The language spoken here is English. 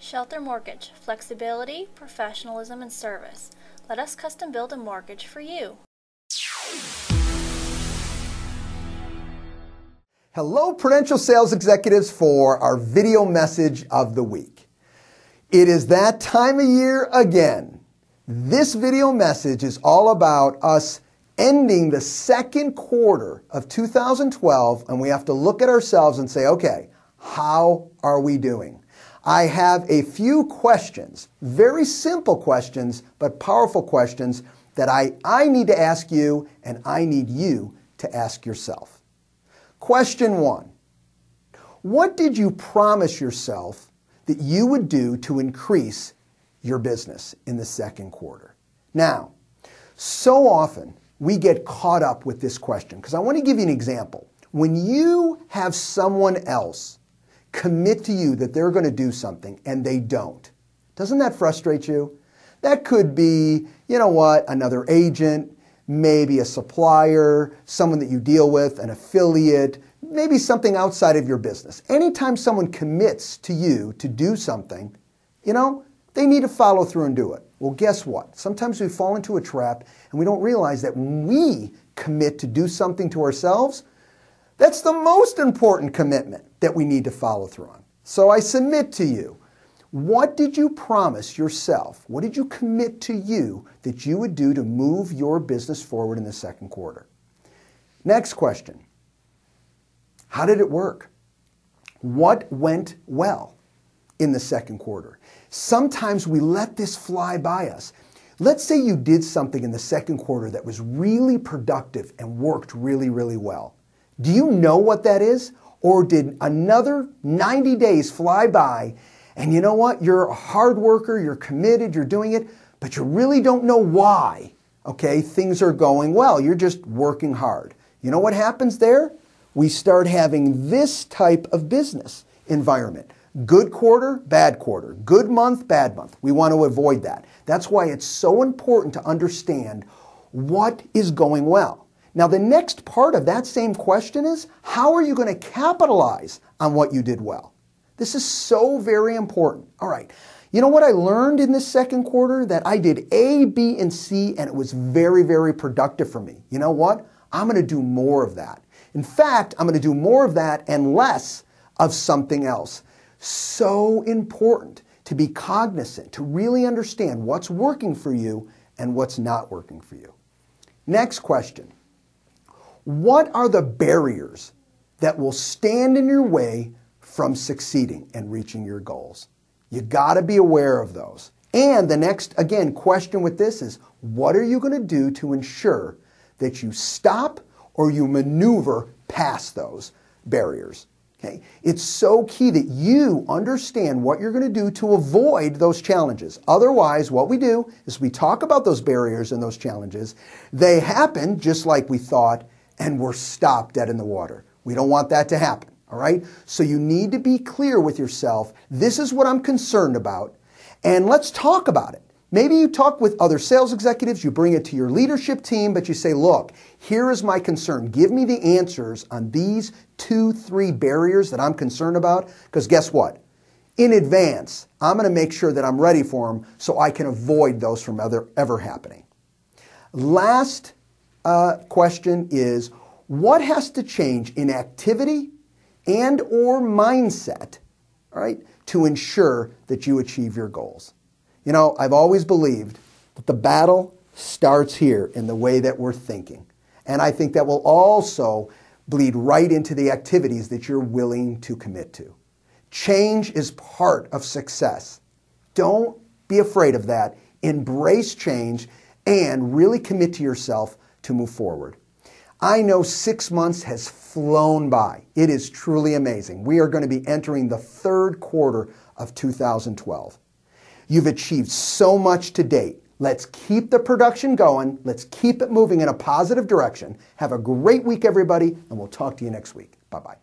Shelter Mortgage, flexibility, professionalism, and service. Let us custom build a mortgage for you. Hello, Prudential sales executives, for our video message of the week. It is that time of year again. This video message is all about us ending the second quarter of 2012, and we have to look at ourselves and say, okay, how are we doing? I have a few questions, very simple questions, but powerful questions that I need to ask you, and I need you to ask yourself. Question 1. What did you promise yourself that you would do to increase your business in the second quarter? Now, so often we get caught up with this question because I want to give you an example. When you have someone else commit to you that they're going to do something and they don't, doesn't that frustrate you? That could be, another agent, maybe a supplier, someone that you deal with, an affiliate, maybe something outside of your business. Anytime someone commits to you to do something, they need to follow through and do it. Well, guess what? Sometimes we fall into a trap and we don't realize that when we commit to do something to ourselves, that's the most important commitment that we need to follow through on. So I submit to you, what did you promise yourself? What did you commit to you that you would do to move your business forward in the second quarter? Next question. How did it work? What went well in the second quarter? Sometimes we let this fly by us. Let's say you did something in the second quarter that was really productive and worked really, really well. Do you know what that is? Or did another 90 days fly by and you know what? You're a hard worker, you're committed, you're doing it, but you really don't know why, things are going well. You're just working hard. You know what happens there? We start having this type of business environment. Good quarter, bad quarter. Good month, bad month. We want to avoid that. That's why it's so important to understand what is going well. Now, the next part of that same question is, how are you going to capitalize on what you did well? This is so very important. All right. You know what I learned in this second quarter? That I did A, B, and C, and it was very, very productive for me. You know what? I'm going to do more of that. In fact, I'm going to do more of that and less of something else. So important to be cognizant, to really understand what's working for you and what's not working for you. Next question. What are the barriers that will stand in your way from succeeding and reaching your goals? You got to be aware of those. And the next, question with this is, what are you going to do to ensure that you stop or you maneuver past those barriers? Okay? It's so key that you understand what you're going to do to avoid those challenges. Otherwise, what we do is we talk about those barriers and those challenges. They happen just like we thought, and we're stopped dead in the water. We don't want that to happen, all right? So you need to be clear with yourself. This is what I'm concerned about, and let's talk about it. Maybe you talk with other sales executives, you bring it to your leadership team, but you say, look, here is my concern. Give me the answers on these 2, 3 barriers that I'm concerned about, because guess what? In advance, I'm going to make sure that I'm ready for them so I can avoid those from ever happening. Last question is, what has to change in activity and or mindset, all right, to ensure that you achieve your goals? I've always believed that the battle starts here in the way that we're thinking. And I think that will also bleed right into the activities that you're willing to commit to. Change is part of success. Don't be afraid of that. Embrace change and really commit to yourself to move forward. I know 6 months has flown by. It is truly amazing. We are going to be entering the third quarter of 2012. You've achieved so much to date. Let's keep the production going. Let's keep it moving in a positive direction. Have a great week, everybody, and we'll talk to you next week. Bye-bye.